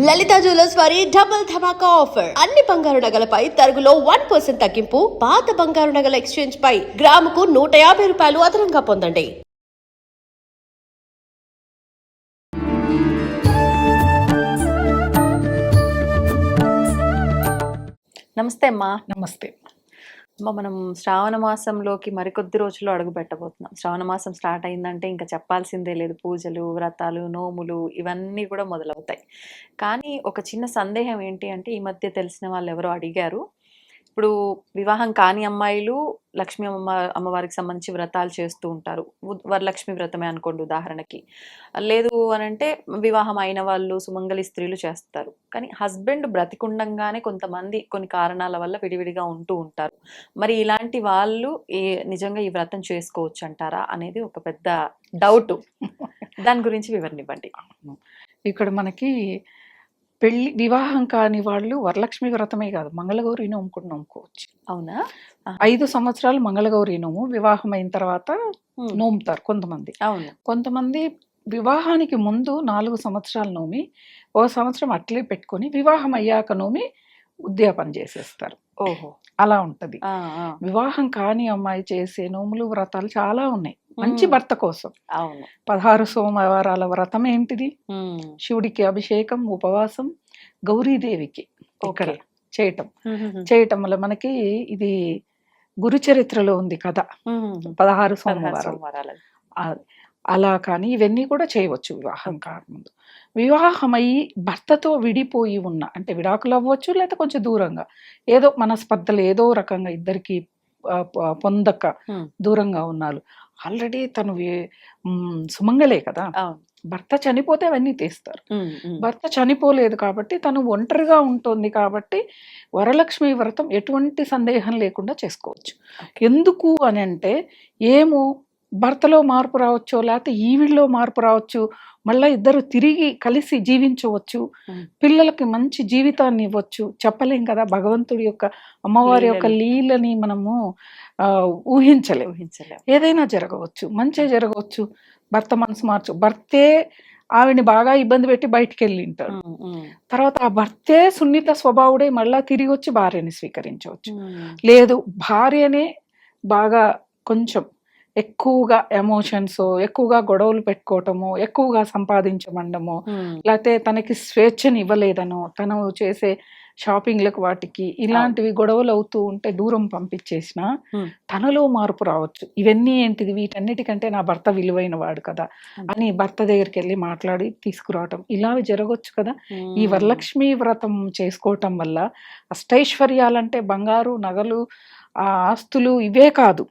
లలిత jewellers వారి double ధమాకా offer. అన్ని బంగారు నగలపై తరుగులో 1% తగ్గింపు. పాత బంగారు నగల ఎక్స్చేంజ్ పై గ్రాముకు 150 రూపాయలు అదనంగా పొందండి. నమస్తే అమ్మా. నమస్తే. మనం శ్రావణ మాసంలోకి మరికొద్ది రోజుల్లో అడుగు పెట్టబోతున్నాం. శ్రావణ మాసం స్టార్ట్ అయిందంటే ఇంకా చెప్పాల్సిందే లేదు. పూజలు, వ్రతాలు, నోములు ఇవన్నీ కూడా మొదలవుతాయి. కానీ ఒక చిన్న సందేహం ఏంటి అంటే, ఈ మధ్య తెలిసిన వాళ్ళు ఎవరో అడిగారు, ఇప్పుడు వివాహం కాని అమ్మాయిలు లక్ష్మీ అమ్మవారికి సంబంధించి వ్రతాలు చేస్తూ ఉంటారు. వరలక్ష్మి వ్రతమే అనుకోండి ఉదాహరణకి. లేదు అని అంటే వివాహం అయిన వాళ్ళు, సుమంగళి స్త్రీలు చేస్తారు. కానీ హస్బెండ్ బ్రతికుండంగానే కొంతమంది కొన్ని కారణాల వల్ల విడివిడిగా ఉంటూ ఉంటారు. మరి ఇలాంటి వాళ్ళు నిజంగా ఈ వ్రతం చేసుకోవచ్చు అంటారా అనేది ఒక పెద్ద డౌట్. దాని గురించి వివరణ ఇవ్వండి. ఇక్కడ మనకి వివాహం కాని వాళ్ళు వరలక్ష్మి వ్రతమే కాదు, మంగళగౌరి నోము కూడా నోముకోవచ్చు. అవునా? 5 సంవత్సరాలు మంగళగౌరి నోము, వివాహం అయిన తర్వాత నోముతారు కొంతమంది. అవును. కొంతమంది వివాహానికి ముందు 4 సంవత్సరాలు నోమి, 1 సంవత్సరం అట్లే పెట్టుకొని వివాహం అయ్యాక నోమి ఉద్యాపన చేసేస్తారు. ఓహో, అలా ఉంటది. వివాహం కాని అమ్మాయి చేసే నోములు, వ్రతాలు చాలా ఉన్నాయి మంచి భర్త కోసం. అవును. 16 సోమవారాల వ్రతం ఏంటిది? శివుడికి అభిషేకం, ఉపవాసం, గౌరీదేవికి ఇక్కడ చేయటం వల్ల మనకి ఇది గురు చరిత్రలో ఉంది కథ. 16 సోమవారాలు అలా. కానీ ఇవన్నీ కూడా చేయవచ్చు వివాహం కాకముందు. వివాహమై భర్తతో విడిపోయి ఉన్న, అంటే విడాకులు అవ్వచ్చు, లేదా కొంచెం దూరంగా ఏదో మనస్పర్ధలు ఏదో రకంగా ఇద్దరికి పొందక దూరంగా ఉన్నారు. ఆల్రెడీ తను సుమంగళే కదా, భర్త చనిపోతే అవన్నీ తీస్తారు. భర్త చనిపోలేదు కాబట్టి తను ఒంటరిగా ఉంటుంది కాబట్టి వరలక్ష్మి వ్రతం ఎటువంటి సందేహం లేకుండా చేసుకోవచ్చు. ఎందుకు అని అంటే, ఏమో భర్తలో మార్పు రావచ్చు, లేకపోతే ఈవిడిలో మార్పు రావచ్చు, మళ్ళీ ఇద్దరు తిరిగి కలిసి జీవించవచ్చు, పిల్లలకి మంచి జీవితాన్ని ఇవ్వచ్చు. చెప్పలేం కదా, భగవంతుడి యొక్క, అమ్మవారి యొక్క లీలని మనము ఊహించలేం. ఏదైనా జరగవచ్చు, మంచి జరగవచ్చు, భర్త మనసు మార్చు, భర్తే ఆవిడని బాగా ఇబ్బంది పెట్టి బయటికి వెళ్ళింటాడు, తర్వాత ఆ భర్తే సున్నిత స్వభావుడే మళ్ళా తిరిగి వచ్చి భార్యని స్వీకరించవచ్చు. లేదు, భార్యనే బాగా కొంచెం ఎక్కువగా ఎమోషన్స్, ఎక్కువగా గొడవలు పెట్టుకోవటము, ఎక్కువగా సంపాదించమండము, లేకపోతే తనకి స్వేచ్ఛని ఇవ్వలేదనో, తను చేసే షాపింగ్లకు వాటికి ఇలాంటివి గొడవలు అవుతూ ఉంటే దూరం పంపించేసిన తనలో మార్పు రావచ్చు. ఇవన్నీ ఏంటిది? వీటన్నిటికంటే నా భర్త విలువైన వాడు కదా అని భర్త దగ్గరికి వెళ్ళి మాట్లాడి తీసుకురావటం, ఇలా జరగవచ్చు కదా. ఈ వరలక్ష్మి వ్రతం చేసుకోవటం వల్ల అష్టైశ్వర్యాలంటే బంగారు, నగలు, ఆస్తులు ఇవే కాదు,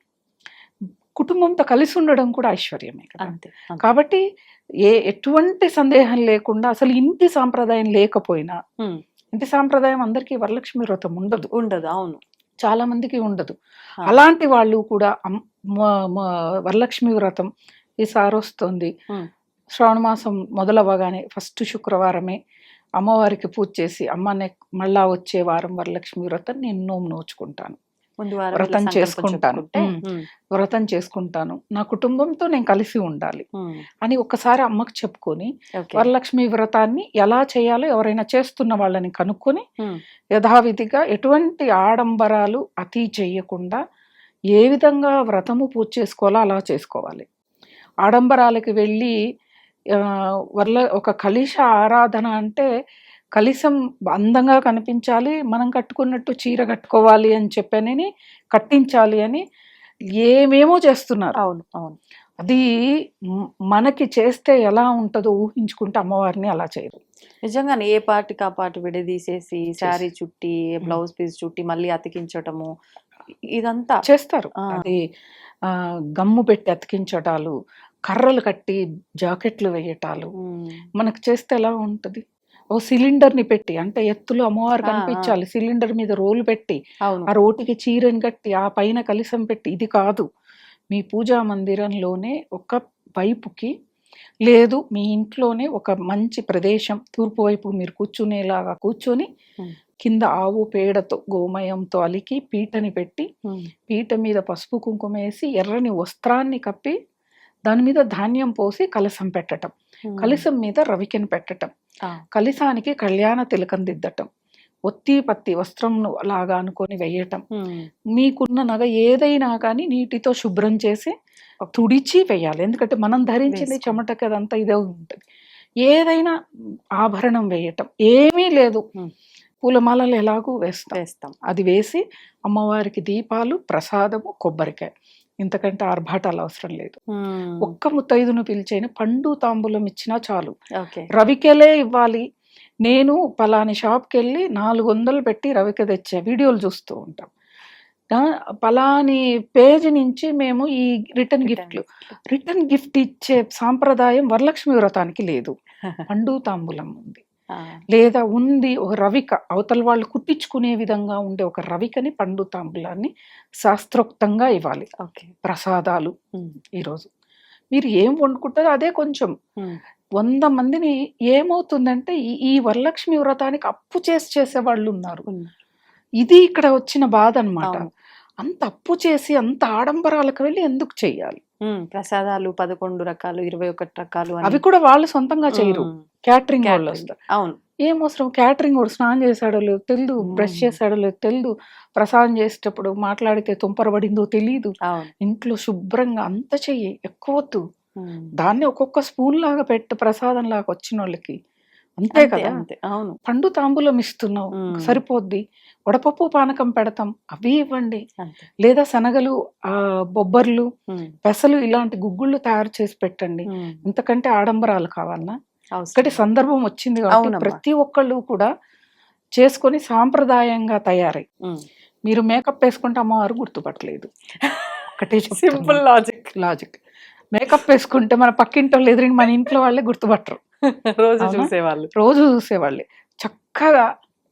కుటుంబంతో కలిసి ఉండడం కూడా ఐశ్వర్యమే కదా. కాబట్టి ఎటువంటి సందేహం లేకుండా, అసలు ఇంటి సాంప్రదాయం లేకపోయినా, ఇంటి సాంప్రదాయం అందరికీ వరలక్ష్మి వ్రతం ఉండదు. అవును, చాలా మందికి ఉండదు. అలాంటి వాళ్ళు కూడా వరలక్ష్మి వ్రతం ఈసారి వస్తుంది. శ్రావణ మాసం మొదలవ్వగానే ఫస్ట్ శుక్రవారమే అమ్మవారికి పూజ చేసి, అమ్మనే మళ్ళా వచ్చే వారం వరలక్ష్మి వ్రతం నేను నోచుకుంటాను, వ్రతం చేసుకుంటాను, నా కుటుంబంతో నేను కలిసి ఉండాలి అని ఒక్కసారి అమ్మకు చెప్పుకొని, వరలక్ష్మి వ్రతాన్ని ఎలా చేయాలో ఎవరైనా చేస్తున్న వాళ్ళని కనుక్కొని యథావిధిగా ఎటువంటి ఆడంబరాలు అతి చేయకుండా ఏ విధంగా వ్రతము పూజ చేసుకోవాలో అలా చేసుకోవాలి. ఆడంబరాలకి వెళ్ళి ఒక కలశ ఆరాధన అంటే కలశం అందంగా కనిపించాలి, మనం కట్టుకున్నట్టు చీర కట్టుకోవాలి అని చెప్పని కట్టించాలి అని ఏమేమో చేస్తున్నారు. అవును అవును, అది మనకి చేస్తే ఎలా ఉంటుందో ఊహించుకుంటే అమ్మవారిని అలా చేయరు. నిజంగానే ఏ పార్టీకి ఆ పార్టీ విడదీసేసి శారీ చుట్టి, బ్లౌజ్ పీస్ చుట్టి మళ్ళీ అతికించటము ఇదంతా చేస్తారు. అది గమ్ము పెట్టి అతికించటాలు, కర్రలు కట్టి జాకెట్లు వేయటాలు మనకు చేస్తే ఎలా ఉంటది? ఓ సిలిండర్ ని పెట్టి, అంటే ఎత్తులో అమ్మవారు కనిపించాలి, సిలిండర్ మీద రోలు పెట్టి, ఆ రోటికి చీరని కట్టి, ఆ పైన కలశం పెట్టి, ఇది కాదు. మీ పూజా మందిరంలోనే ఒక వైపుకి, లేదు మీ ఇంట్లోనే ఒక మంచి ప్రదేశం తూర్పు వైపు మీరు కూర్చునేలాగా కూర్చొని, కింద ఆవు పేడతో గోమయంతో అలికి పీటని పెట్టి, పీట మీద పసుపు కుంకుమ వేసి ఎర్రని వస్త్రాన్ని కప్పి, దాని మీద ధాన్యం పోసి కలశం పెట్టటం, కలశం మీద రవికెను పెట్టటం, కలిసానికి కళ్యాణ తిలకం దిద్దటం, ఒత్తి పత్తి వస్త్రం లాగా అనుకొని వేయటం, మీకున్న నగ ఏదైనా కానీ నీటితో శుభ్రం చేసి తుడిచి వేయాలి. ఎందుకంటే మనం ధరించింది చెమటకి అదంతా ఇదే ఉంటుంది. ఏదైనా ఆభరణం వేయటం, ఏమీ లేదు పూలమాలలు ఎలాగూ వేస్తాం. అది వేసి అమ్మవారికి దీపాలు, ప్రసాదము, కొబ్బరికాయ, ఇంతకంటే ఆర్భాటాలు అవసరం లేదు. ఒక్క ముత్తైదును పిలిచైన పండు తాంబూలం ఇచ్చినా చాలు. రవికెలే ఇవ్వాలి. నేను పలాని షాప్కి వెళ్ళి 400 పెట్టి రవిక తెచ్చా, వీడియోలు చూస్తూ ఉంటాం. పలాని పేజ్ నుంచి మేము ఈ రిటర్న్ గిఫ్ట్ ఇచ్చే సాంప్రదాయం వరలక్ష్మి వ్రతానికి లేదు. పండు తాంబూలం ఉంది, లేదా ఉంది ఒక రవిక, అవతల వాళ్ళు కుట్టించుకునే విధంగా ఉండే ఒక రవికని, పండు తాంబూలాన్ని శాస్త్రోక్తంగా ఇవ్వాలి. ప్రసాదాలు ఈరోజు మీరు ఏం వండుకుంటారో అదే కొంచెం 100 మందిని ఏమవుతుందంటే ఈ వరలక్ష్మి వ్రతానికి అప్పు చేసే వాళ్ళు ఉన్నారు. ఇది ఇక్కడ వచ్చిన బాధ అన్నమాట. అంత అప్పు చేసి అంత ఆడంబరాలకు వెళ్ళి ఎందుకు చెయ్యాలి? ప్రసాదాలు 11 రకాలు, 21 రకాలు, అవి కూడా వాళ్ళు సొంతంగా చేయరు, క్యాటరింగ్ వాళ్ళు వస్తారు. అవును, ఏం అవసరం? క్యాటరింగ్ వాడు స్నానం చేశాడో లేదు తెలియదు, బ్రష్ చేశాడో లేదు తెలియదు, ప్రసాదం చేసేటప్పుడు మాట్లాడితే తుంపరబడిందో తెలియదు. ఇంట్లో శుభ్రంగా అంత చెయ్యి, ఎక్కువద్దు. దాన్ని ఒక్కొక్క స్పూన్ లాగా పెట్టు ప్రసాదం లాగా వచ్చిన వాళ్ళకి, అంతే కదా. అవును, పండు తాంబూలం ఇస్తున్నావు సరిపోద్ది. వడపప్పు పానకం పెడతాం, అవి ఇవ్వండి. లేదా శనగలు, బొబ్బర్లు, పెసలు ఇలాంటి గుగ్గుళ్ళు తయారు చేసి పెట్టండి. ఇంతకంటే ఆడంబరాలు కావాలన్నా? ఒకటి సందర్భం వచ్చింది కాబట్టి ప్రతి ఒక్కళ్ళు కూడా చేసుకొని సాంప్రదాయంగా తయారై, మీరు మేకప్ వేసుకుంటే అమ్మవారు గుర్తుపట్టలేదు. ఒకటే సింపుల్ లాజిక్. మేకప్ వేసుకుంటే మన పక్కింటి వాళ్ళు ఎదురు మన ఇంట్లో వాళ్ళే గుర్తుపట్టరు. రోజు చూసేవాళ్ళే. చక్కగా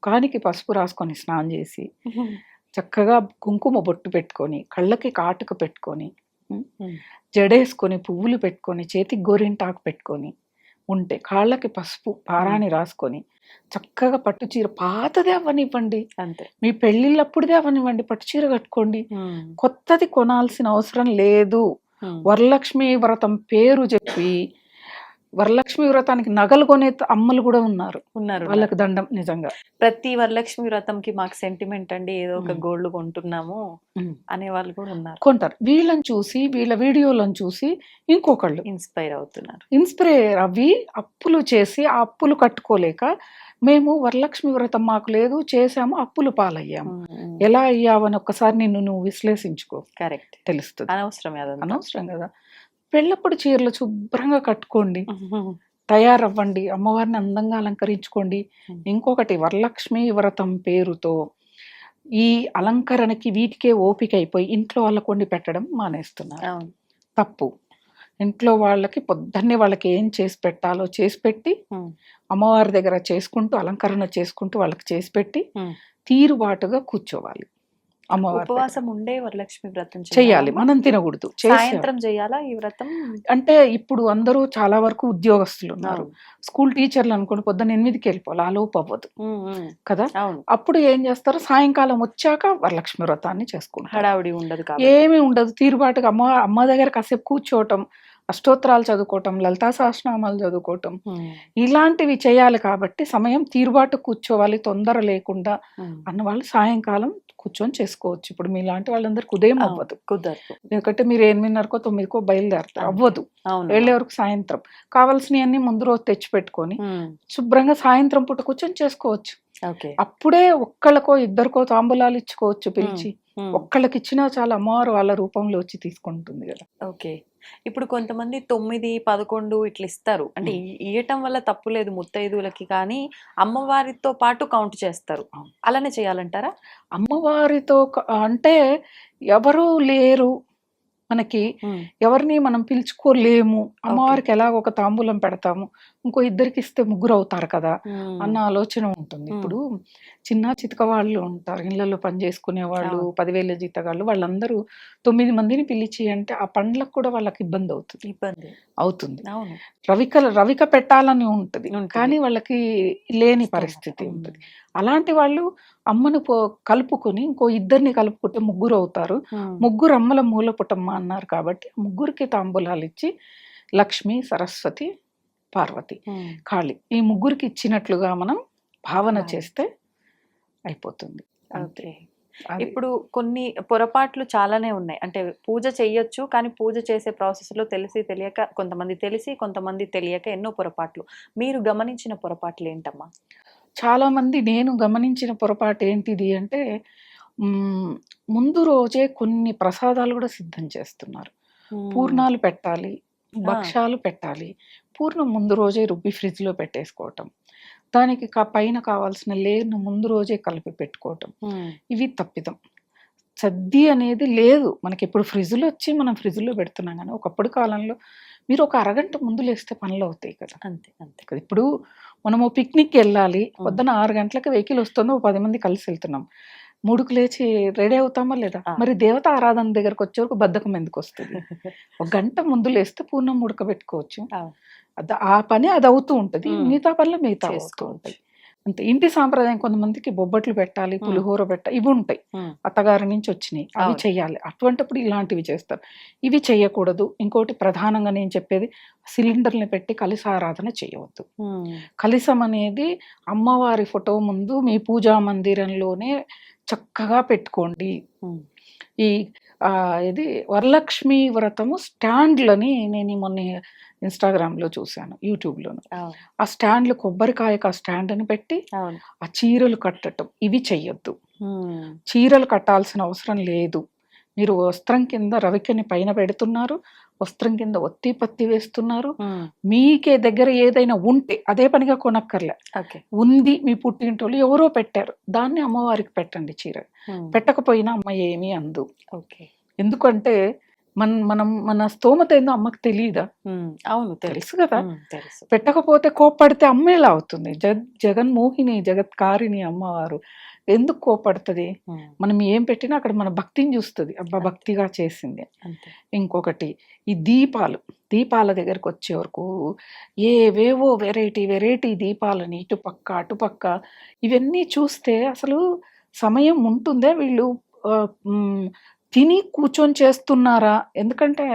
కానికి పసుపు రాసుకొని స్నానం చేసి, చక్కగా కుంకుమ బొట్టు పెట్టుకొని, కళ్ళకి కాటుక పెట్టుకొని, జడేసుకొని, పువ్వులు పెట్టుకొని, చేతికి గోరింటాకు పెట్టుకొని ఉంటే, కాళ్ళకి పసుపు పారాణి రాసుకొని, చక్కగా పట్టు చీర పాతదే అవ్వనివ్వండి, అంతే మీ పెళ్ళిళ్ళప్పుడుదే అవ్వనివ్వండి, పట్టు చీర కట్టుకోండి. కొత్తది కొనాల్సిన అవసరం లేదు. వరలక్ష్మి వ్రతం పేరు చెప్పి వరలక్ష్మి వ్రతానికి నగలు కొనే అమ్మలు కూడా ఉన్నారు. వాళ్ళకి దండం. నిజంగా ప్రతి వరలక్ష్మి వ్రతంకి మాకు సెంటిమెంట్ అండి, ఏదో ఒక గోల్డ్ కొంటున్నాము అనే వాళ్ళు కూడా ఉన్నారు, కొంటారు. వీళ్ళని చూసి, వీళ్ళ వీడియోలను చూసి ఇంకొకళ్ళు ఇన్స్పైర్ అవి అప్పులు చేసి, ఆ అప్పులు కట్టుకోలేక, మేము వరలక్ష్మి వ్రతం మాకు లేదు, చేసాము, అప్పులు పాలయ్యాము. ఎలా అయ్యావని ఒక్కసారి నువ్వు విశ్లేషించుకో, కరెక్ట్ తెలుస్తుంది. అనవసరం కదా. పెళ్ళప్పుడు చీరలు శుభ్రంగా కట్టుకోండి, తయారవ్వండి, అమ్మవారిని అందంగా అలంకరించుకోండి. ఇంకొకటి, వరలక్ష్మి వ్రతం పేరుతో ఈ అలంకరణకి వీటికే ఓపిక అయిపోయి ఇంట్లో వాళ్ళకు వండి పెట్టడం మానేస్తున్నారు. తప్పు. ఇంట్లో వాళ్ళకి పొద్దున్నే వాళ్ళకి ఏం చేసి పెట్టాలో చేసి పెట్టి, అమ్మవారి దగ్గర చేసుకుంటూ, అలంకరణ చేసుకుంటూ వాళ్ళకి చేసి పెట్టి తీరుబాటుగా కూర్చోవాలి. ఉపవాసం ఉండే వరలక్ష్మి వ్రతం చెయ్యాలి. మనం తినకూడదు. సాయంత్రం చేయాలా ఈ వ్రతం? అంటే ఇప్పుడు అందరూ చాలా వరకు ఉద్యోగస్తులు ఉన్నారు. స్కూల్ టీచర్లు అనుకోండి, పొద్దున్న 8కి వెళ్ళిపోవాలి, ఆ లోపు అవ్వదు కదా. అప్పుడు ఏం చేస్తారు, సాయంకాలం వచ్చాక వరలక్ష్మి వ్రతాన్ని చేసుకుంటారు. హడావుడి ఉండదు, ఏమీ ఉండదు. తీరుబాటుగా అమ్మ దగ్గర కాసేపు కూర్చోవటం, అష్టోత్తరాలు చదువుకోవటం, లలితా సహస్రనామాలు చదువుకోవటం, ఇలాంటివి చేయాలి. కాబట్టి సమయం తీరుబాటు కూర్చోవాలి, తొందర లేకుండా అన్న వాళ్ళు సాయంకాలం కూర్చొని చేసుకోవచ్చు. ఇప్పుడు మీలాంటి వాళ్ళందరికి ఉదయం అవ్వదు, కుదరదు. ఎందుకంటే మీరు 8:30కో 9కో బయలుదేరతారు, అవ్వదు. వెళ్ళే వరకు సాయంత్రం కావాల్సినవన్నీ ముందు రోజు తెచ్చి పెట్టుకొని శుభ్రంగా సాయంత్రం పూట కూర్చొని చేసుకోవచ్చు. అప్పుడే ఒక్కళ్ళకో ఇద్దరికో తాంబూలాలు ఇచ్చుకోవచ్చు పిలిచి. ఒక్కళ్ళకి ఇచ్చినా చాలా అమ్మవారు వాళ్ళ రూపంలో వచ్చి తీసుకుంటుంది కదా. ఓకే. ఇప్పుడు కొంతమంది 9, 11 ఇట్లా ఇస్తారు. అంటే ఇయ్యటం వల్ల తప్పు లేదు ముత్తైదువులకి, కానీ అమ్మవారితో పాటు కౌంట్ చేస్తారు. అలానే చేయాలంటారా? అమ్మవారితో అంటే ఎవరు లేరు మనకి, ఎవరిని మనం పిలుచుకోలేము, అమ్మవారికి ఎలాగ ఒక తాంబూలం పెడతాము, ఇంకో ఇద్దరికి ఇస్తే 3 అవుతారు కదా అన్న ఆలోచన ఉంటుంది. ఇప్పుడు చిన్న చితక వాళ్ళు ఉంటారు, ఇళ్లలో పని చేసుకునే వాళ్ళు, 10,000 జీతగాళ్ళు, వాళ్ళందరూ 9 మందిని పిలిచి అంటే ఆ పండ్లకు కూడా వాళ్ళకి ఇబ్బంది అవుతుంది. రవిక పెట్టాలని ఉంటుంది, కానీ వాళ్ళకి లేని పరిస్థితి ఉంటుంది. అలాంటి వాళ్ళు అమ్మను కలుపుకొని ఇంకో ఇద్దరిని కలుపుకుంటే 3 అవుతారు. 3 అమ్మల మూల పుటమ్మ అన్నారు కాబట్టి 3కి తాంబూలాలు ఇచ్చి లక్ష్మి, సరస్వతి, పార్వతి, కాళి, ఈ ముగ్గురికి ఇచ్చినట్లుగా మనం భావన Right. చేస్తే అయిపోతుంది. అంతే. ఓకే. అది ఇప్పుడు కొన్ని పొరపాట్లు చాలానే ఉన్నాయి. అంటే పూజ చెయ్యొచ్చు. కానీ పూజ చేసే ప్రాసెస్‌లో తెలిసి తెలియక కొంతమంది తెలిసి, కొంతమంది తెలియక ఎన్నో పొరపాట్లు. మీరు గమనించిన పొరపాట్లేంటమ్మా? చాలా మంది నేను గమనించిన పొరపాటు ఏంటిది అంటే ముందు రోజే కొన్ని ప్రసాదాలు కూడా సిద్ధం చేస్తున్నారు. పూర్ణాలు పెట్టాలి, భక్షాలు పెట్టాలి. పూర్ణం ముందు రోజే రుబ్బి ఫ్రిడ్జ్‌లో పెట్టేసుకోవటం. దానికి పైన కావాల్సిన లేయర్‌ను ముందు రోజే కలిపి పెట్టుకోవటం. ఇవి తప్పిదం. సద్ది అనేది లేదు. మనకిప్పుడు ఫ్రిడ్జ్‌లో వచ్చి మనం ఫ్రిడ్జ్‌లో పెడుతున్నాం గానీ, ఒకప్పుడు కాలంలో మీరు ఒక అరగంట ముందు లేస్తే పనులవుతాయి కదా! అంతే. అంతే. కదా! ఇప్పుడు మనము పిక్నిక్‌కెళ్ళాలి. పొద్దున 6 గంటలకు వెహికల్ వస్తుంది. ఓ 10 మంది కలిసి వెళ్తున్నాం. 3కి లేచి రెడీ అవుతామా లేదా? ఆ! మరి దేవత ఆరాధన దగ్గరకొచ్చే వరకు బద్ధకం ఎందుకొస్తది? ఒక గంట ముందు లేస్తే పూర్ణం ఉడకబెట్టుకోవచ్చు. అవును. ఆ పని అదవుతూ ఉంటది. హ్మ్. మిగతా పనులు మిగతా అవుతూ చేసుకోవచ్చు. ఉంటాయి. అంతే. ఇంటి సాంప్రదాయం కొంతమందికి బొబ్బట్లు పెట్టాలి, పులిహోర ఇవి ఉంటాయి. అత్తగారి నుంచి వచ్చినాయి. అవి అవును. చెయ్యాలి. అటువంటప్పుడు ఇలాంటివి చేస్తారు. ఇవి చెయ్యకూడదు. ఇంకోటి ప్రధానంగా నేను చెప్పేది సిలిండర్‌ని పెట్టి కలశారాధన చేయవద్దు. కలశం అనేది అమ్మవారి ఫోటో ముందు మీ పూజా మందిరంలోనే చక్కగా పెట్టుకోండి. ఈ ఇది వరలక్ష్మి వ్రతము స్టాండ్‌లని నేను మొన్న ఇన్‌స్టాగ్రామ్‌లో చూసాను, యూట్యూబ్‌లోను. ఆ స్టాండ్‌లు కొబ్బరికాయకు ఆ స్టాండ్‌ని పెట్టి అవును. ఆ చీరలు కట్టటం ఇవి చెయ్యొద్దు. చీరలు కట్టాల్సిన అవసరం లేదు. మీరు వస్త్రం కింద రవికని పైన పెడుతున్నారు. వస్త్రం కింద ఒత్తి పత్తి వేస్తున్నారు. మీకే దగ్గర ఏదైనా ఉంటే అదే పనిగా కొనక్కర్లే. ఓకే. ఉంది మీ పుట్టింటోళ్ళు ఎవరో పెట్టారు. దాన్ని అమ్మవారికి పెట్టండి చీర. పెట్టకపోయినా అమ్మ ఏమీ అందు. ఓకే. ఎందుకంటే మన స్తోమత ఏందో అమ్మకి తెలీదా? అవును. తెలుసు కదా! తెలుసు. పెట్టకపోతే కోప్పడితే అమ్మ ఎలా అవుతుంది? జగన్మోహిని, జగత్కారిణి అమ్మవారు. ఎందుకు కోప్పడుతది? మనం ఏం పెట్టినా అక్కడ మన భక్తిని చూస్తది. అబ్బా! భక్తిగా చేసింది. అంతే. ఇంకొకటి ఈ దీపాల దగ్గరకొచ్చే వరకు ఏవేవో వెరైటీ దీపాలని ఇటుపక్క, అటుపక్క ఇవన్నీ చూస్తే అసలు సమయం ఉంటుందా? వీళ్ళు తిని కూర్చొని చేస్తున్నారా? ఎందుకంటే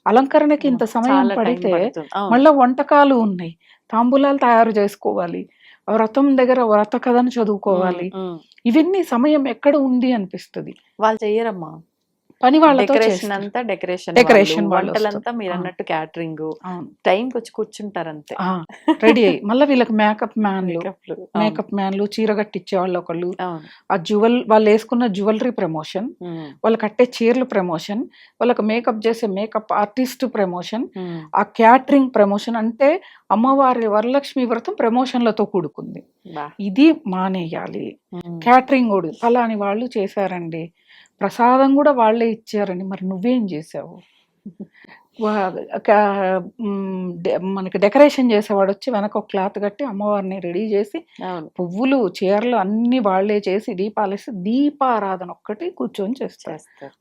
అలంకరణకి ఇంత సమయం చాలా టైం పడితే పడుతుంది. అవును. మళ్ళా వంటకాలు ఉన్నాయి. తాంబూలాలు తయారు చేసుకోవాలి. వ్రతం దగ్గర వ్రత కథను చదువుకోవాలి. ఇవన్నీ సమయం ఎక్కడ ఉంది అనిపిస్తది. వాళ్ళు చెయ్యరమ్మా. పని వాళ్ళతో డెకరేషన్ చేస్తారు. అంతా డెకరేషన్ డెకరేషన్ వాళ్ళు వంటలంతా వస్తారు. మీరన్నట్టు క్యాటరింగ్ అవును. టైంకి వచ్చి కూర్చుంటారు అంతే. రెడీ అయ్యి మళ్ళీ వీళ్ళకి మేకప్ మేకప్లు. మ్యాన్లు, చీర కట్టించే వాళ్ళు ఒకళ్ళు, అవును. ఆ వాళ్ళు వేసుకున్న జ్యువెలరీ ప్రమోషన్, వాళ్ళు కట్టే చీరలు ప్రమోషన్, వాళ్ళకి మేకప్ చేసే మేకప్ ఆర్టిస్ట్ ప్రమోషన్, ఆ క్యాటరింగ్ ప్రమోషన్. అంటే అమ్మవారి వరలక్ష్మి వ్రతం ప్రమోషన్లతో కూడుకుంది. ఇది మానేయాలి. క్యాటరింగ్ కూడా ఫలాని వాళ్ళు చేశారండి, ప్రసాదం కూడా వాళ్ళే ఇచ్చారండి, మరి నువ్వేం చేసావు? మనకి డెకరేషన్ చేసేవాడు వచ్చి వెనక ఒక క్లాత్ కట్టి అమ్మవారిని రెడీ చేసి పువ్వులు, చీరలు అన్ని వాళ్ళే చేసి దీపాలేసి దీపారాధన ఒక్కటి కూర్చొని చేస్తారు.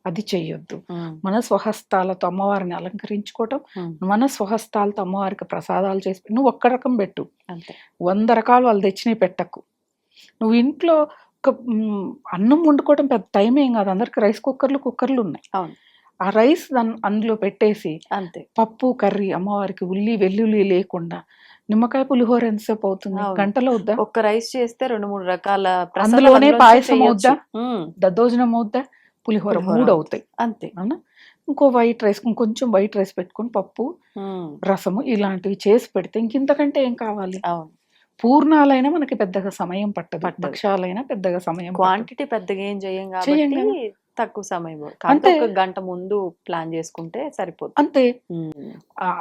అది చెయ్యొద్దు. మన స్వహస్తాలతో అమ్మవారిని అలంకరించుకోవటం, మన స్వహస్తాలతో అమ్మవారికి ప్రసాదాలు చేసి నువ్వు ఒక్క రకం పెట్టు, 100 రకాలు వాళ్ళు తెచ్చినవి పెట్టకు. నువ్వు ఇంట్లో అన్నం వండుకోవడం పెద్ద టైం ఏం కాదు. అందరికి రైస్ కుక్కర్లు ఉన్నాయి. ఆ రైస్ అందులో పెట్టేసి అంతే. పప్పు, కర్రీ అమ్మవారికి ఉల్లి వెల్లుల్లి లేకుండా నిమ్మకాయ పులిహోర ఎంతసేపు అవుతుంది? గంటలో అవుద్దా? ఒక్క రైస్ చేస్తే 2-3 రకాల అందులోనే పాయసం అవుద్దా, దద్దోజనం అవుద్దా, పులిహోర 3 అవుతాయి అంతే. అవునా? ఇంకో వైట్ రైస్, ఇంకొంచెం వైట్ రైస్ పెట్టుకొని పప్పు, రసము ఇలాంటివి చేసి పెడితే ఇంకింతకంటే ఏం కావాలి? పూర్ణాలైనా మనకి పెద్దగా సమయం పట్టదు. భక్షాలైనా పెద్దగా సమయం క్వాంటిటీ పెద్దగా ఏం చేయం కాబట్టి తక్కువ సమయం. అంటే ఒక గంట ముందు ప్లాన్ చేసుకుంటే సరిపోతుంది. అంతే.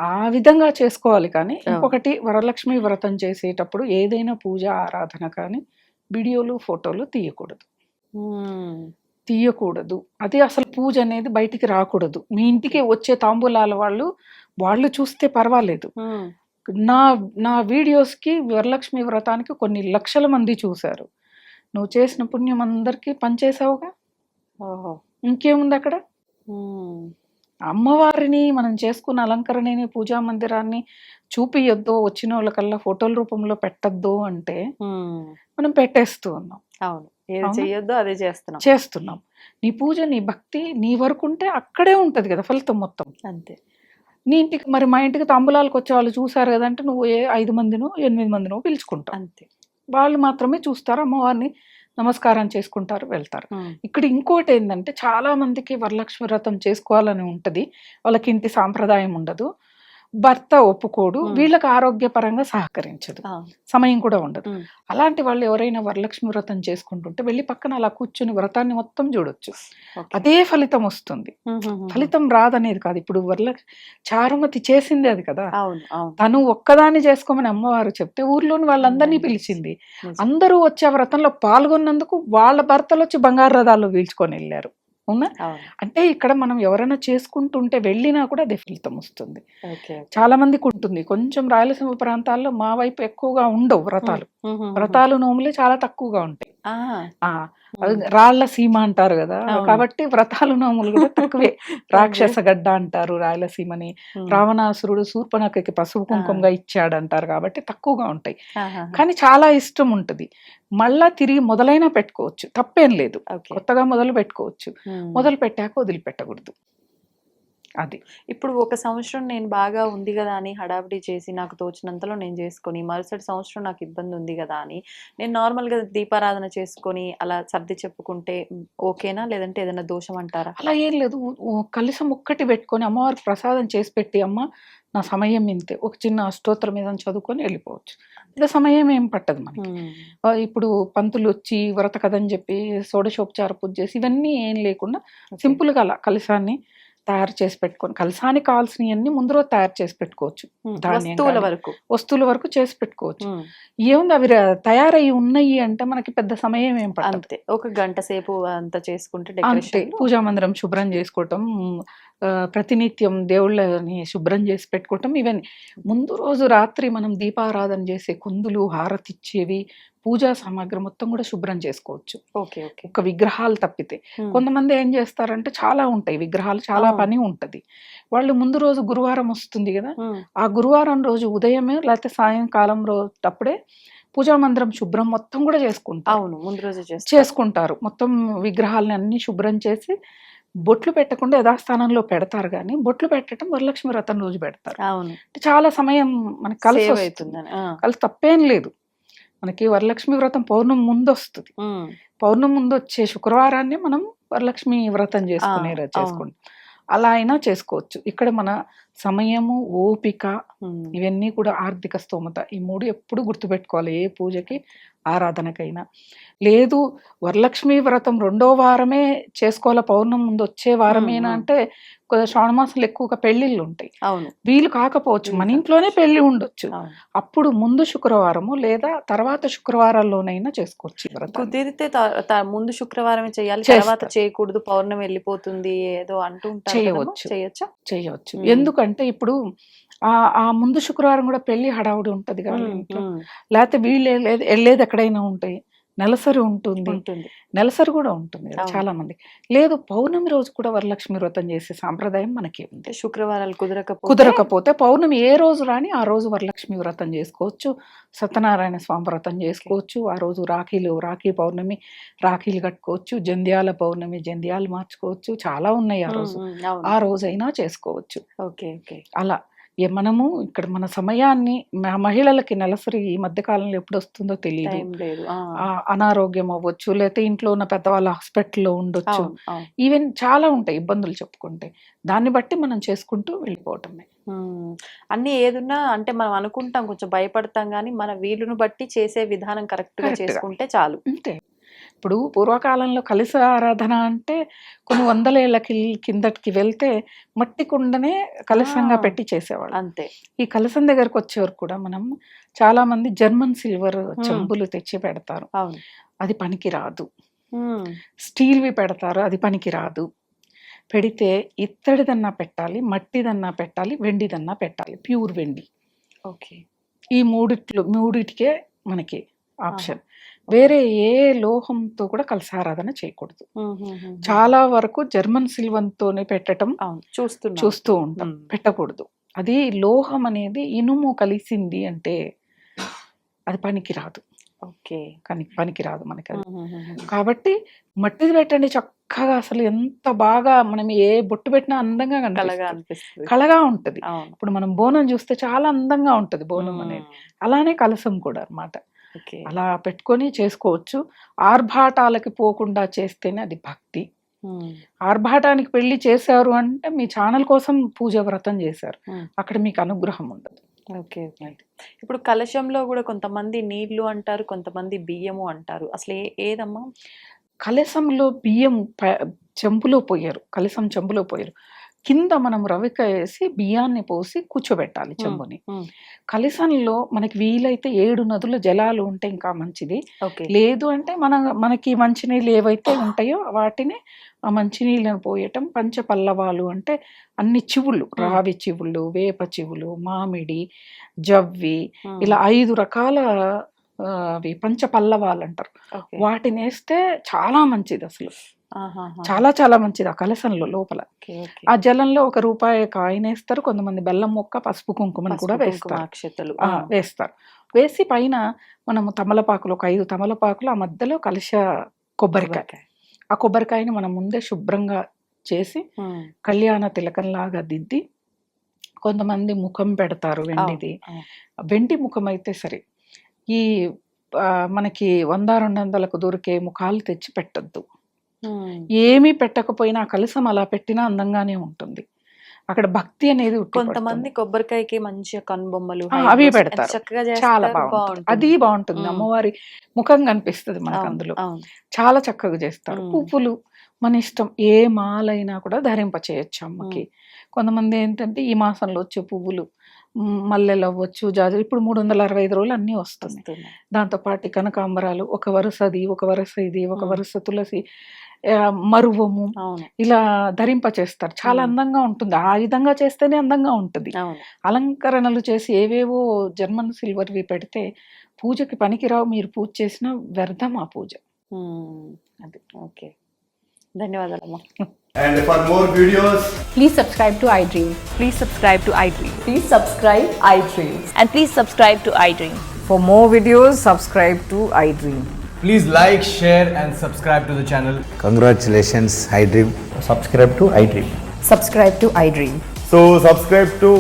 ఆ విధంగా చేసుకోవాలి. కానీ ఇంకొకటి వరలక్ష్మి వ్రతం చేసేటప్పుడు ఏదైనా పూజ ఆరాధన కానీ వీడియోలు, ఫోటోలు తీయకూడదు. అది అసలు పూజ అనేది బయటికి రాకూడదు. మీ ఇంటికి వచ్చే తాంబూలాల వాళ్ళు చూస్తే పర్వాలేదు. నా వీడియోస్కి వరలక్ష్మి వ్రతానికి కొన్ని లక్షల మంది చూశారు. నువ్వు చేసిన పుణ్యం అందరికీ పనిచేసావుగా. ఇంకేముంది అక్కడ? అమ్మవారిని మనం చేసుకున్న అలంకరణని, పూజా మందిరాన్ని చూపియొద్దు, వచ్చిన వాళ్ళకల్లా ఫోటోల రూపంలో పెట్టద్దు అంటే మనం పెట్టేస్తూ ఉన్నాం. అదే చేస్తున్నాం. నీ పూజ, నీ భక్తి నీ వరకు ఉంటే అక్కడే ఉంటది కదా ఫలితం మొత్తం. అంతే. నీ ఇంటికి మరి మా ఇంటికి తాంబూలాలకు వచ్చే వాళ్ళు చూసారు కదంటే నువ్వు 5 మందినో 8 మందినో పిలుచుకుంటావు. అంతే. వాళ్ళు మాత్రమే చూస్తారు, అమ్మవారిని నమస్కారం చేసుకుంటారు, వెళ్తారు. ఇక్కడ ఇంకోటి ఏంటంటే చాలా మందికి వరలక్ష్మి వ్రతం చేసుకోవాలని ఉంటది, వాళ్ళకి ఇంటి సాంప్రదాయం ఉండదు, భర్త ఒప్పుకోడు, వీళ్ళకి ఆరోగ్యపరంగా సహకరించదు, సమయం కూడా ఉండదు. అలాంటి వాళ్ళు ఎవరైనా వరలక్ష్మి వ్రతం చేసుకుంటుంటే వెళ్ళి పక్కన అలా కూర్చుని వ్రతాన్ని మొత్తం చూడొచ్చు, అదే ఫలితం వస్తుంది. ఫలితం రాదనేది కాదు. ఇప్పుడు చారుమతి చేసింది అది కదా, తను ఒక్కదాన్ని చేసుకోమని అమ్మవారు చెప్తే ఊర్లోని వాళ్ళందరినీ పిలిచింది. అందరూ వచ్చే వ్రతంలో పాల్గొన్నందుకు వాళ్ళ భర్తలు వచ్చి బంగారు రథాల్లో వీల్చుకొని వెళ్ళారు. అవునా? అంటే ఇక్కడ మనం ఎవరైనా చేసుకుంటుంటే వెళ్ళినా కూడా అదే ఫలితం వస్తుంది. చాలా మందికి ఉంటుంది. కొంచెం రాయలసీమ ప్రాంతాల్లో మా వైపు ఎక్కువగా ఉండవు వ్రతాలు నోములే చాలా తక్కువగా ఉంటాయి. రాళ్ల సీమ అంటారు కదా, కాబట్టి వ్రతాలు నోములు కూడా తక్కువే. రాక్షస గడ్డ అంటారు రాయలసీమని, రావణాసురుడు శూర్పణఖకి పసుపు కుంకుమగా ఇచ్చాడు అంటారు, కాబట్టి తక్కువగా ఉంటాయి. కానీ చాలా ఇష్టం ఉంటుంది. మళ్ళా తిరిగి మొదలైనా పెట్టుకోవచ్చు, తప్పేం లేదు. కొత్తగా మొదలు పెట్టుకోవచ్చు, మొదలు పెట్టాక వదిలిపెట్టకూడదు. అది ఇప్పుడు ఒక సంవత్సరం నేను బాగా ఉంది కదా అని హడావిడి చేసి నాకు తోచినంతలో నేను చేసుకొని, మరుసటి సంవత్సరం నాకు ఇబ్బంది ఉంది కదా అని నేను నార్మల్గా దీపారాధన చేసుకొని అలా సర్ది చెప్పుకుంటే ఓకేనా, లేదంటే ఏదైనా దోషం అంటారా? అలా ఏం లేదు. కలశం ఒక్కటి పెట్టుకొని అమ్మవారికి ప్రసాదం చేసి పెట్టి, అమ్మ నా సమయం ఇంతే, ఒక చిన్న అష్టోత్తరం మీద చదువుకొని వెళ్ళిపోవచ్చు. ఇలా సమయం ఏం పట్టదు మనకి. ఇప్పుడు పంతులు వచ్చి వ్రత కథని చెప్పి షోడశోపచార పూజ చేసి ఇవన్నీ ఏం లేకుండా సింపుల్గా అలా కలశాన్ని తయారు చేసి పెట్టుకొని, కలసానికి కావాల్సినవన్నీ ముందు రోజు తయారు చేసి పెట్టుకోవచ్చు. వస్తువుల వరకు చేసి పెట్టుకోవచ్చు. ఏముంది, అవి తయారయ్యి ఉన్నాయి అంటే మనకి పెద్ద సమయం ఏం పడుతుంది. ఒక గంట సేపు అంతా చేసుకుంటే అంతే. పూజా మందిరం శుభ్రం చేసుకోవటం, ప్రతినిత్యం దేవుళ్ళని శుభ్రం చేసి పెట్టుకోవటం, ఇవన్నీ ముందు రోజు రాత్రి మనం దీపారాధన చేసే కుందులు, హారతి ఇచ్చేవి, పూజా సామాగ్రి మొత్తం కూడా శుభ్రం చేసుకోవచ్చు. ఒక విగ్రహాలు తప్పితే. కొంతమంది ఏం చేస్తారంటే చాలా ఉంటాయి విగ్రహాలు, చాలా పని ఉంటది. వాళ్ళు ముందు రోజు గురువారం వస్తుంది కదా, ఆ గురువారం రోజు ఉదయమే లేకపోతే సాయంకాలం రోజు పూజా మందిరం శుభ్రం మొత్తం కూడా చేసుకుంటారు. మొత్తం విగ్రహాలని అన్ని శుభ్రం చేసి బొట్లు పెట్టకుండా యథాస్థానంలో పెడతారు. కానీ బొట్లు పెట్టడం వరలక్ష్మి వ్రతం రోజు పెడతారు. చాలా సమయం మనకి కలిసి వస్తుంది, కలిసి తప్పేం లేదు. మనకి వరలక్ష్మి వ్రతం పౌర్ణమి ముందు వస్తుంది. పౌర్ణమి ముందు వచ్చే శుక్రవారాన్ని మనం వరలక్ష్మి వ్రతం చేసుకుంటాం. అలా అయినా చేసుకోవచ్చు. ఇక్కడ మన సమయము, ఓపిక, ఇవన్నీ కూడా ఆర్థిక స్తోమత, ఈ 3 ఎప్పుడు గుర్తుపెట్టుకోవాలి. ఏ పూజకి, ఆరాధనకైనా. లేదు వరలక్ష్మి వ్రతం 2వ వారమే చేసుకోవాలి, పౌర్ణమి ముందు వచ్చే వారమేనా అంటే శ్రావణ మాసంలో ఎక్కువగా పెళ్లిళ్ళు ఉంటాయి, వీలు కాకపోవచ్చు. మన ఇంట్లోనే పెళ్లి ఉండొచ్చు, అప్పుడు ముందు శుక్రవారము లేదా తర్వాత శుక్రవారాల్లోనైనా చేసుకోవచ్చు. కుదిరితే ముందు శుక్రవారమే చేయాలి, తర్వాత చేయకూడదు, పౌర్ణమి వెళ్ళిపోతుంది ఏదో అంటూ చేయవచ్చు. ఎందుకంటే ఇప్పుడు ఆ ముందు శుక్రవారం కూడా పెళ్లి హడావుడి ఉంటది కదా ఇంట్లో, లేకపోతే వీళ్ళు వెళ్ళేది ఎక్కడైనా ఉంటాయి, నెలసరి ఉంటుంది, నెలసరి కూడా ఉంటుంది కదా చాలా మంది. లేదు పౌర్ణమి రోజు కూడా వరలక్ష్మి వ్రతం చేసే సాంప్రదాయం మనకి ఉంది. శుక్రవారాలు కుదరకపోతే పౌర్ణమి ఏ రోజు రాని ఆ రోజు వరలక్ష్మి వ్రతం చేసుకోవచ్చు, సత్యనారాయణ స్వామి వ్రతం చేసుకోవచ్చు. ఆ రోజు రాఖీ పౌర్ణమి రాఖీలు కట్టుకోవచ్చు, జంధ్యాల పౌర్ణమి జంధ్యాలు మార్చుకోవచ్చు, చాలా ఉన్నాయి. ఆ రోజైనా చేసుకోవచ్చు. అలా మనము ఇక్కడ మన సమయాన్ని, మహిళలకి నెలసరి ఈ మధ్య కాలంలో ఎప్పుడు వస్తుందో తెలియదు, అనారోగ్యం అవ్వచ్చు, లేకపోతే ఇంట్లో ఉన్న పెద్దవాళ్ళ హాస్పిటల్లో ఉండొచ్చు, ఈవెన్ చాలా ఉంటాయి ఇబ్బందులు చెప్పుకుంటే. దాన్ని బట్టి మనం చేసుకుంటూ వెళ్ళిపోవటమే. అన్ని ఏదున్నా అంటే మనం అనుకుంటాం, కొంచెం భయపడతాం, కానీ మన వీలును బట్టి చేసే విధానం కరెక్ట్ గా చేసుకుంటే చాలు. అంతే. ఇప్పుడు పూర్వకాలంలో కలశ ఆరాధన అంటే కొన్ని 100 ఏళ్ల కిందటికి వెళ్తే మట్టి కుండనే కలశంగా పెట్టి చేసేవాళ్ళు. అంతే. ఈ కలశం దగ్గరకు వచ్చేవారు కూడా మనం చాలా మంది జర్మన్ సిల్వర్ చెంబులు తెచ్చి పెడతారు, అది పనికి రాదు. స్టీల్వి పెడతారు, అది పనికి రాదు. పెడితే ఇత్తడిదన్నా పెట్టాలి, మట్టిదన్నా పెట్టాలి, వెండిదన్నా పెట్టాలి, ప్యూర్ వెండి. ఈ మూడిటికే మనకి ఆప్షన్. వేరే ఏ లోహంతో కూడా కలశారాధన చేయకూడదు. చాలా వరకు జర్మన్ సిల్వర్తోనే పెట్టడం చూస్తూ ఉంటాం, పెట్టకూడదు. అది లోహం అనేది ఇనుము కలిసింది అంటే అది పనికిరాదు, పనికిరాదు మనకి అది. కాబట్టి మట్టిది పెట్టండి, చక్కగా చక్కగా అసలు ఎంత బాగా మనం ఏ బొట్టు పెట్టినా అందంగా కలగా కనిపిస్తుంది, అనిపిస్తుంది. కళగా ఉంటది. అవును. ఇప్పుడు మనం బోనం చూస్తే చాలా అందంగా ఉంటది బోనం అనేది. అలానే కలశం కూడా అన్నమాట. ఓకే. అలా పెట్టుకొని చేసుకోవచ్చు. ఆర్భాటాలకి పోకుండా చేస్తేనే అది భక్తి. ఆర్భాటానికి పెళ్లి చేశారు అంటే మీ ఛానల్ కోసం పూజ వ్రతం చేశారు, అక్కడ మీకు అనుగ్రహం ఉండదు. ఓకే. ఓకే. ఇప్పుడు కలశంలో కూడా కొంతమంది నీళ్లు అంటారు, కొంతమంది బియ్యము అంటారు. అసలు ఏదమ్మా? కలశంలో బియ్యం చెంబులో పోయారు, కలశం చెంబులో పోయారు. కింద మనం రవిక వేసి బియ్యాన్ని పోసి కూర్చోబెట్టాలి చెంబుని. కలశంలో మనకి వీలైతే 7 నదుల జలాలు ఉంటే ఇంకా మంచిది. ఓకే. లేదు అంటే మనకి మంచినీళ్ళు ఏవైతే ఉంటాయో వాటిని ఆ మంచినీళ్ళని పోయటం. పంచపల్లవాలు అంటే అన్ని చివుళ్ళు, రావి చివుళ్ళు, వేప చివులు, మామిడి, జవ్వి, ఇలా 5 రకాల అవి పంచపల్లవాలు అంటారు. ఓకే. వాటిని వేస్తే చాలా మంచిది, అసలు ఆహాహా. చాలా చాలా మంచిది. ఆ కలశంలో లోపల ఓకే. ఓకే. ఆ జలంలో ₹1 కాయిన్ వేస్తారు, కొంతమంది బెల్లం మొక్క, పసుపు కుంకుమని కూడా పసుపు, వేస్తారు. కుంకుమ, అక్షతలు. వేస్తారు. వేసి పైన మనము తమలపాకులు, ఒక 5 తమలపాకులు, ఆ మధ్యలో కలశ కొబ్బరికాయ. ఆ కొబ్బరికాయని మనం ముందే శుభ్రంగా చేసి కళ్యాణ తిలకంలాగా దిద్ది, కొంతమంది ముఖం పెడతారు వెండిది. వెండి ముఖం అయితే సరే. ఈ మనకి 100-200లకు దొరికే ముఖాలు తెచ్చి పెట్టద్దు. ఏమీ పెట్టకపోయినా కలశం అలా పెట్టినా అందంగానే ఉంటుంది. అక్కడ భక్తి అనేది కొంతమంది కొబ్బరికాయకి మంచిగా కనుబొమ్మలు అవి పెడతారు, చక్కగా చాలా బాగుంటుంది. అది బాగుంటుంది, అమ్మవారి ముఖం కనిపిస్తుంది మనకు అందులో. చాలా చక్కగా చేస్తారు. పువ్వులు మన ఇష్టం, ఏ మాలైనా కూడా ధరింప చేయొచ్చు అమ్మకి. కొంతమంది ఏంటంటే ఈ మాసంలో వచ్చే పువ్వులు మల్లెలు అవ్వచ్చు, జాజులు, ఇప్పుడు 365 రోజులు అన్నీ వస్తున్నాయి. దాంతోపాటు కనకాంబరాలు, ఒక వరుసది, ఒక వరుస ఇది, ఒక వరుస తులసి, మరువము, ఇలా ధరింప చేస్తారు. చాలా అందంగా ఉంటుంది. ఆ విధంగా చేస్తేనే అందంగా ఉంటుంది. అలంకరణలు చేసి ఏవేవో జర్మన్ సిల్వర్వి పెడితే పూజకి పనికిరావు. మీరు పూజ చేసినా వ్యర్థం ఆ పూజ. అది. Okay, ధన్యవాదాలమ్మా. And for more videos, Please subscribe to iDream. Please subscribe to iDream. Please subscribe iDream. And please subscribe to iDream. For more videos, subscribe to iDream. please like, share and subscribe to the channel. Congratulations, iDream. Subscribe to iDream. Subscribe to iDream. So subscribe to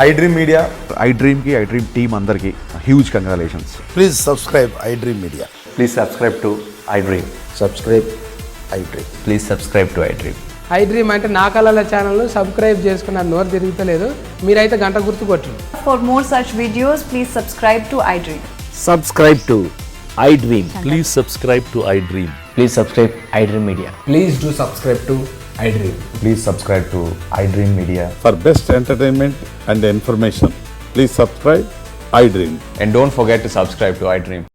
iDream Media. iDream ki iDream team andarki huge congratulations. Please subscribe iDream Media. Please subscribe to iDream. Subscribe iDream. Please subscribe to iDream. iDream అంటే నా కళల ఛానల్ను subscribe చేసుకున్న నోరు తిరుగుతలేదు, మీరైతే గంట గుర్తు కొట్టండి. For more such videos, please subscribe to iDream. Subscribe to iDream. Please subscribe to iDream. Please subscribe iDream Media. Please do subscribe to iDream. Please subscribe to iDream Media. For best entertainment and information, please subscribe iDream. And don't forget to subscribe to iDream.